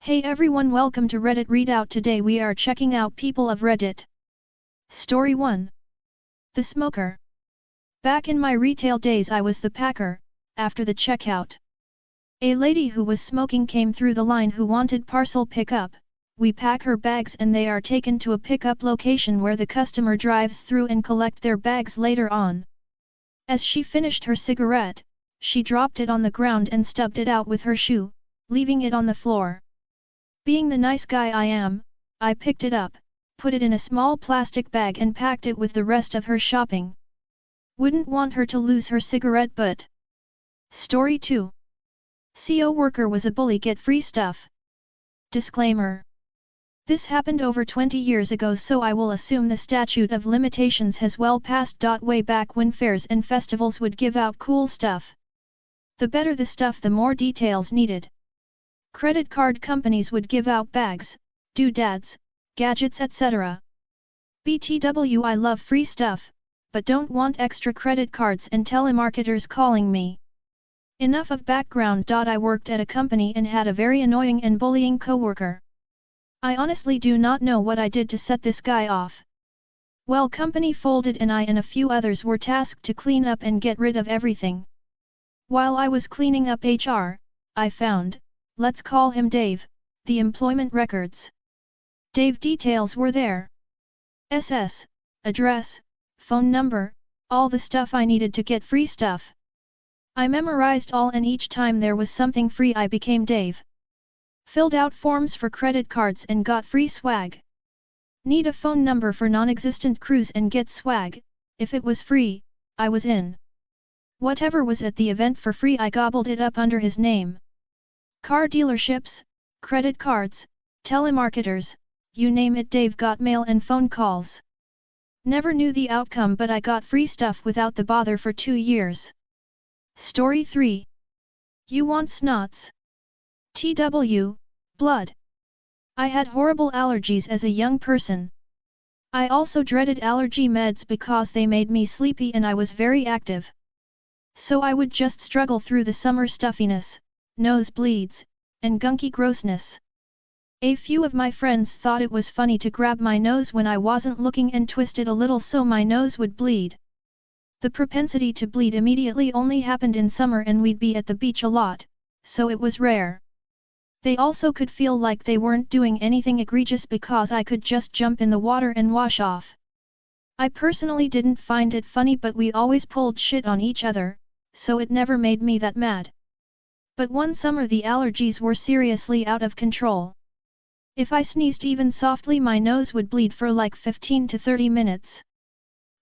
Hey everyone, welcome to Reddit Readout. Today we are checking out People of Reddit. Story 1. The Smoker. Back in my retail days I was the packer. After the checkout, a lady who was smoking came through the line who wanted parcel pickup. We pack her bags and they are taken to a pickup location where the customer drives through and collect their bags later on. As she finished her cigarette, she dropped it on the ground and stubbed it out with her shoe, leaving it on the floor. Being the nice guy I am, I picked it up, put it in a small plastic bag and packed it with the rest of her shopping. Wouldn't want her to lose her cigarette but... Story 2. CO worker was a bully, get free stuff. Disclaimer. This happened over 20 years ago, so I will assume the statute of limitations has well passed. Way back when fairs and festivals would give out cool stuff. The better the stuff, the more details needed. Credit card companies would give out bags, doodads, gadgets, etc. BTW, I love free stuff, but don't want extra credit cards and telemarketers calling me. Enough of background. I worked at a company and had a very annoying and bullying coworker. I honestly do not know what I did to set this guy off. Well, company folded and I and a few others were tasked to clean up and get rid of everything. While I was cleaning up HR, I found, let's call him Dave, the employment records. Dave details were there. SS, address, phone number, all the stuff I needed to get free stuff. I memorized all, and each time there was something free I became Dave. Filled out forms for credit cards and got free swag. Need a phone number for non-existent crews and get swag. If it was free, I was in. Whatever was at the event for free I gobbled it up under his name. Car dealerships, credit cards, telemarketers, you name it, Dave got mail and phone calls. Never knew the outcome, but I got free stuff without the bother for 2 years. Story 3. You want snots? TW, blood. I had horrible allergies as a young person. I also dreaded allergy meds because they made me sleepy and I was very active. So I would just struggle through the summer stuffiness, nosebleeds, and gunky grossness. A few of my friends thought it was funny to grab my nose when I wasn't looking and twist it a little so my nose would bleed. The propensity to bleed immediately only happened in summer and we'd be at the beach a lot, so it was rare. They also could feel like they weren't doing anything egregious because I could just jump in the water and wash off. I personally didn't find it funny, but we always pulled shit on each other, so it never made me that mad. But one summer the allergies were seriously out of control. If I sneezed even softly my nose would bleed for like 15 to 30 minutes.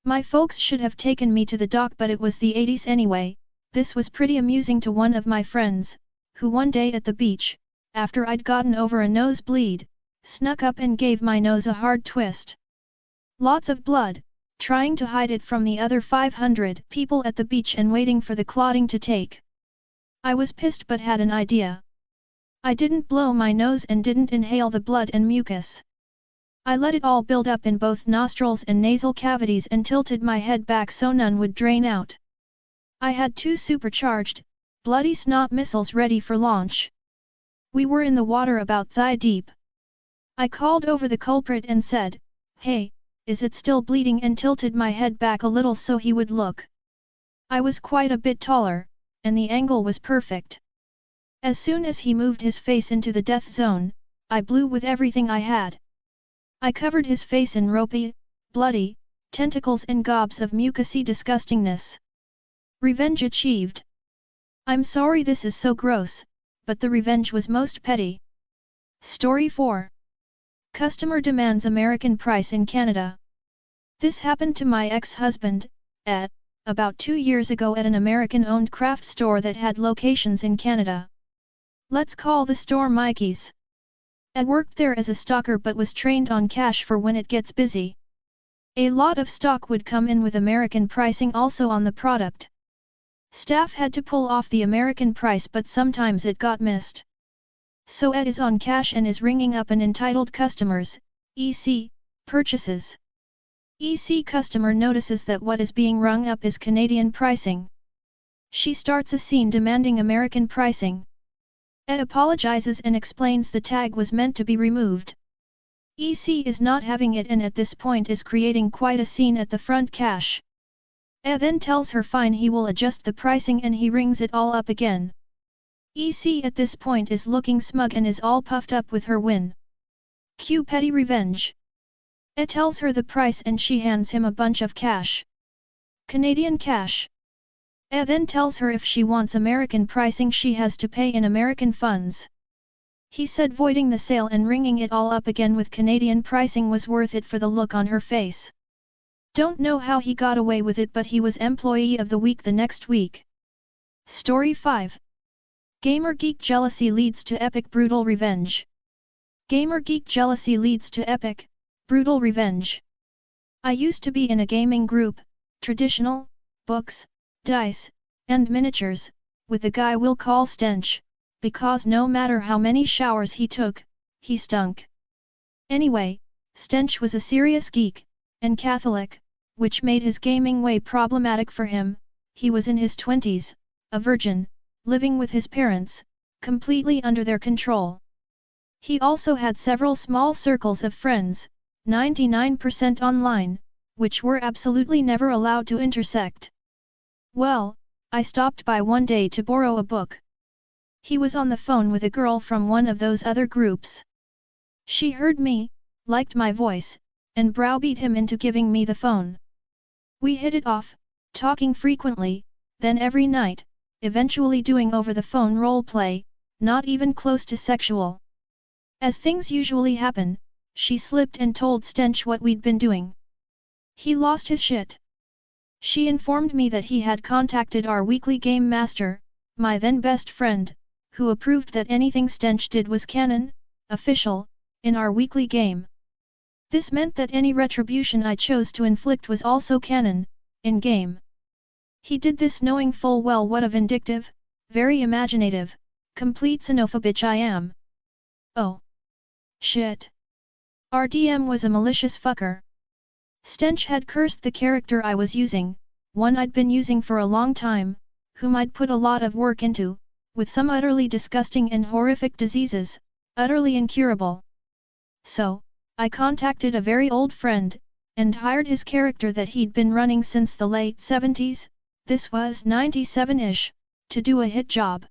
My folks should have taken me to the doc, but it was the 80s anyway. This was pretty amusing to one of my friends, who one day at the beach, after I'd gotten over a nosebleed, snuck up and gave my nose a hard twist. Lots of blood, trying to hide it from the other 500 people at the beach and waiting for the clotting to take. I was pissed but had an idea. I didn't blow my nose and didn't inhale the blood and mucus. I let it all build up in both nostrils and nasal cavities and tilted my head back so none would drain out. I had 2 supercharged, bloody snot missiles ready for launch. We were in the water about thigh deep. I called over the culprit and said, "Hey, is it still bleeding?" and tilted my head back a little so he would look. I was quite a bit taller, and the angle was perfect. As soon as he moved his face into the death zone, I blew with everything I had. I covered his face in ropey, bloody, tentacles and gobs of mucousy disgustingness. Revenge achieved. I'm sorry this is so gross, but the revenge was most petty. Story 4. Customer demands American price in Canada. This happened to my ex-husband, about 2 years ago at an American-owned craft store that had locations in Canada. Let's call the store Mikey's. I worked there as a stocker but was trained on cash for when it gets busy. A lot of stock would come in with American pricing also on the product. Staff had to pull off the American price, but sometimes it got missed. So Ed is on cash and is ringing up an entitled customer's EC purchases. EC customer notices that what is being rung up is Canadian pricing. She starts a scene demanding American pricing. apologizes and explains the tag was meant to be removed. EC is not having it and at this point is creating quite a scene at the front cash. Then tells her fine, he will adjust the pricing, and he rings it all up again. EC at this point is looking smug and is all puffed up with her win. Cue petty revenge. Tells her the price and she hands him a bunch of cash. Canadian cash. Then tells her if she wants American pricing she has to pay in American funds. He said voiding the sale and ringing it all up again with Canadian pricing was worth it for the look on her face. Don't know how he got away with it, but he was Employee of the Week the next week. Story 5. Gamer Geek Jealousy Leads to Epic Brutal Revenge. Gamer Geek Jealousy Leads to Epic, Brutal Revenge. I used to be in a gaming group, traditional, books, dice, and miniatures, with a guy we'll call Stench, because no matter how many showers he took, he stunk. Anyway, Stench was a serious geek, and Catholic, which made his gaming way problematic for him. He was in his 20s, a virgin, living with his parents, completely under their control. He also had several small circles of friends, 99% online, which were absolutely never allowed to intersect. Well, I stopped by one day to borrow a book. He was on the phone with a girl from one of those other groups. She heard me, liked my voice, and browbeat him into giving me the phone. We hit it off, talking frequently, then every night, eventually doing over the phone roleplay, not even close to sexual. As things usually happen, she slipped and told Stench what we'd been doing. He lost his shit. She informed me that he had contacted our weekly game master, my then best friend, who approved that anything Stench did was canon, official, in our weekly game. This meant that any retribution I chose to inflict was also canon, in-game. He did this knowing full well what a vindictive, very imaginative, complete xenophobitch I am. Oh. Shit. Our DM was a malicious fucker. Stench had cursed the character I was using, one I'd been using for a long time, whom I'd put a lot of work into, with some utterly disgusting and horrific diseases, utterly incurable. So, I contacted a very old friend, and hired his character that he'd been running since the late 70s, this was 97-ish, to do a hit job.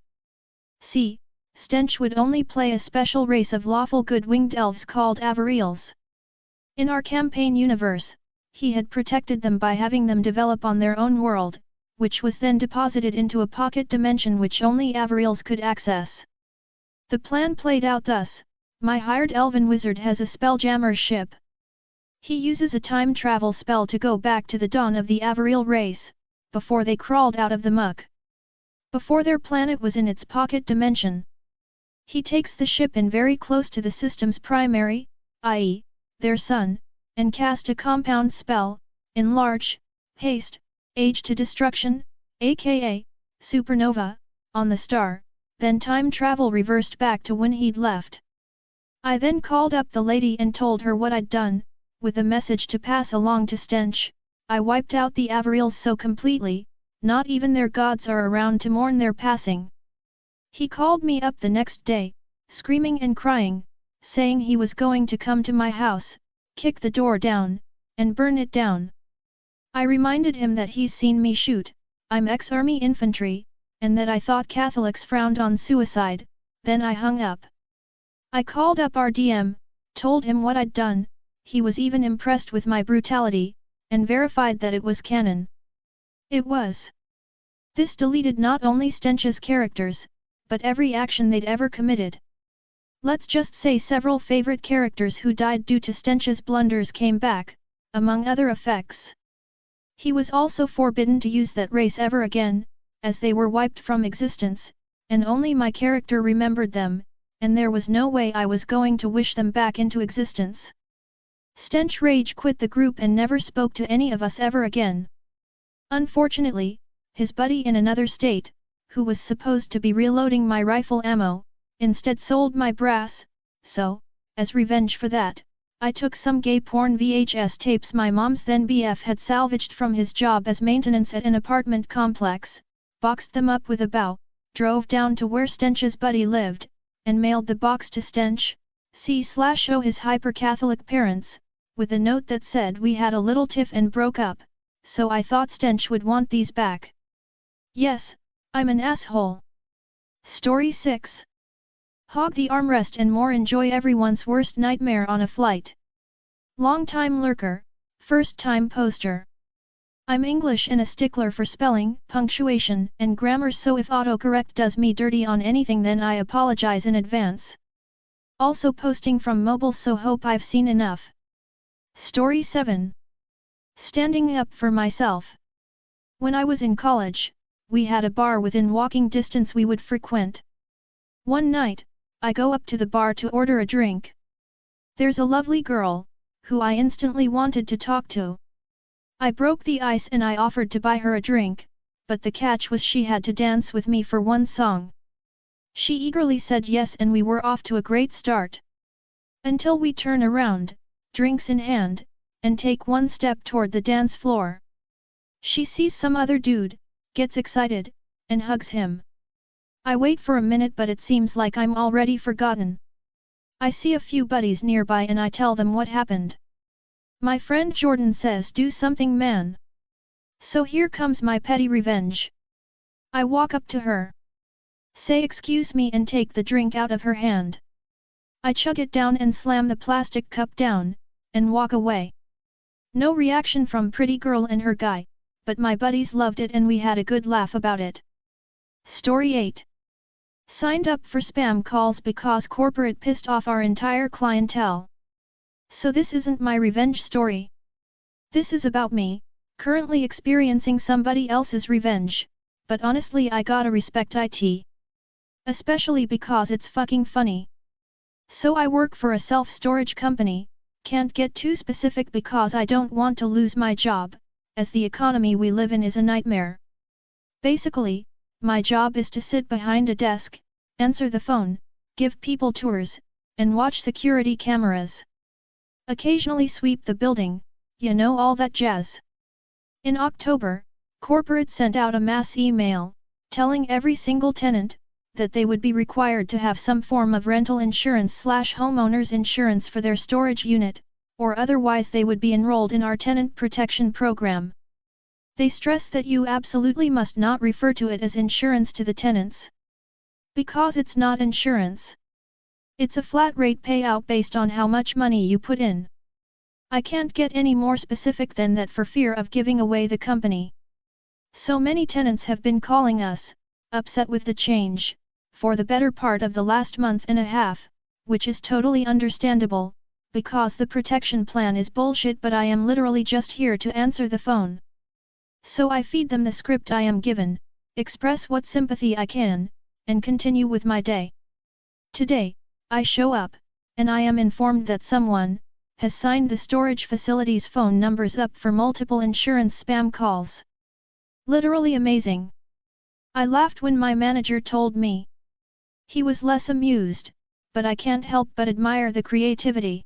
See, Stench would only play a special race of lawful good winged elves called Avariels. In our campaign universe, he had protected them by having them develop on their own world, which was then deposited into a pocket dimension which only Avariels could access. The plan played out thus. My hired elven wizard has a spelljammer ship. He uses a time travel spell to go back to the dawn of the Avariel race, before they crawled out of the muck. Before their planet was in its pocket dimension. He takes the ship in very close to the system's primary, i.e., their sun, and cast a compound spell, enlarge, haste, age to destruction, aka, supernova, on the star, then time travel reversed back to when he'd left. I then called up the lady and told her what I'd done, with a message to pass along to Stench. I wiped out the Avariels so completely, not even their gods are around to mourn their passing. He called me up the next day, screaming and crying, saying he was going to come to my house, kick the door down, and burn it down. I reminded him that he's seen me shoot, I'm ex-army infantry, and that I thought Catholics frowned on suicide, then I hung up. I called up our DM, told him what I'd done, he was even impressed with my brutality, and verified that it was canon. It was. This deleted not only Stench's characters, but every action they'd ever committed. Let's just say several favorite characters who died due to Stench's blunders came back, among other effects. He was also forbidden to use that race ever again, as they were wiped from existence, and only my character remembered them, and there was no way I was going to wish them back into existence. Stench rage quit the group and never spoke to any of us ever again. Unfortunately, his buddy in another state, who was supposed to be reloading my rifle ammo, instead sold my brass, so, as revenge for that, I took some gay porn VHS tapes my mom's then BF had salvaged from his job as maintenance at an apartment complex, boxed them up with a bow, drove down to where Stench's buddy lived, and mailed the box to Stench, /show his hyper-Catholic parents, with a note that said we had a little tiff and broke up, so I thought Stench would want these back. Yes, I'm an asshole. Story 6. Hog the armrest and more. Enjoy everyone's worst nightmare on a flight. Long-time lurker, first-time poster. I'm English and a stickler for spelling, punctuation, and grammar, so if autocorrect does me dirty on anything then I apologize in advance. Also posting from mobile, so hope I've seen enough. Story 7. Standing up for myself. When I was in college, we had a bar within walking distance we would frequent. One night, I go up to the bar to order a drink. There's a lovely girl, who I instantly wanted to talk to. I broke the ice and I offered to buy her a drink, but the catch was she had to dance with me for one song. She eagerly said yes and we were off to a great start. Until we turn around, drinks in hand, and take one step toward the dance floor. She sees some other dude, gets excited, and hugs him. I wait for a minute but it seems like I'm already forgotten. I see a few buddies nearby and I tell them what happened. My friend Jordan says, "Do something, man." So here comes my petty revenge. I walk up to her. Say excuse me and take the drink out of her hand. I chug it down and slam the plastic cup down, and walk away. No reaction from pretty girl and her guy, but my buddies loved it and we had a good laugh about it. Story 8. Signed up for spam calls because corporate pissed off our entire clientele. So this isn't my revenge story. This is about me, currently experiencing somebody else's revenge, but honestly I gotta respect it. Especially because it's fucking funny. So I work for a self-storage company, can't get too specific because I don't want to lose my job, as the economy we live in is a nightmare. Basically, my job is to sit behind a desk, answer the phone, give people tours, and watch security cameras. Occasionally sweep the building, you know, all that jazz. In October, corporate sent out a mass email, telling every single tenant, that they would be required to have some form of rental insurance/homeowner's insurance for their storage unit, or otherwise they would be enrolled in our tenant protection program. They stress that you absolutely must not refer to it as insurance to the tenants. Because it's not insurance. It's a flat rate payout based on how much money you put in. I can't get any more specific than that for fear of giving away the company. So many tenants have been calling us, upset with the change, for the better part of the last month and a half, which is totally understandable, because the protection plan is bullshit, but I am literally just here to answer the phone. So I feed them the script I am given, express what sympathy I can, and continue with my day. Today, I show up, and I am informed that someone has signed the storage facility's phone numbers up for multiple insurance spam calls. Literally amazing. I laughed when my manager told me. He was less amused, but I can't help but admire the creativity.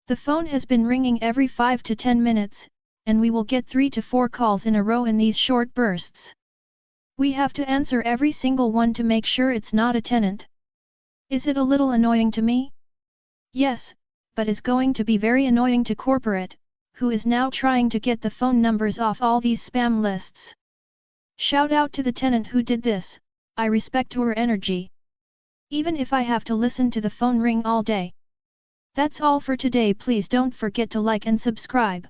The phone has been ringing every 5 to 10 minutes, and we will get 3 to 4 calls in a row in these short bursts. We have to answer every single one to make sure it's not a tenant. Is it a little annoying to me? Yes, but is going to be very annoying to corporate, who is now trying to get the phone numbers off all these spam lists. Shout out to the tenant who did this, I respect your energy. Even if I have to listen to the phone ring all day. That's all for today. Please don't forget to like and subscribe.